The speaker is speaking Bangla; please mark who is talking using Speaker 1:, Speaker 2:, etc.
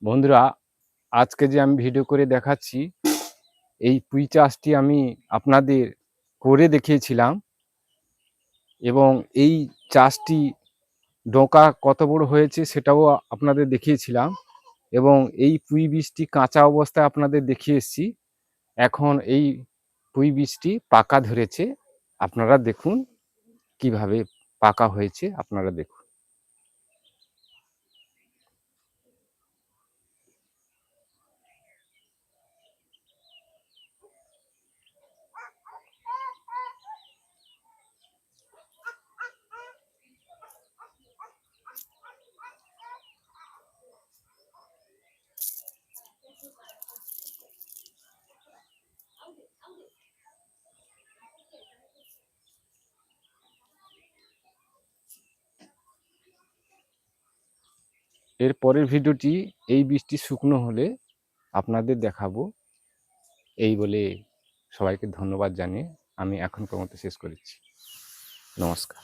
Speaker 1: বন্ধুরা, আজকে যে আমি ভিডিও করে দেখাচ্ছি, এই পুঁই চাষটি আমি আপনাদের করে দেখিয়েছিলাম এবং এই চাষটি ডোকা কত বড় হয়েছে সেটাও আপনাদের দেখিয়েছিলাম এবং এই পুঁই বীজটি কাঁচা অবস্থায় আপনাদের দেখিয়ে এসেছি। এখন এই পুঁই বীজটি পাকা ধরেছে। আপনারা দেখুন কিভাবে পাকা হয়েছে, আপনারা দেখুন। এর পরের ভিডিওটি এই বীজটি শুকনো হলে আপনাদের দেখাবো। এই বলে সবাইকে ধন্যবাদ জানিয়ে আমি এখনকার মতো শেষ করেছি। নমস্কার।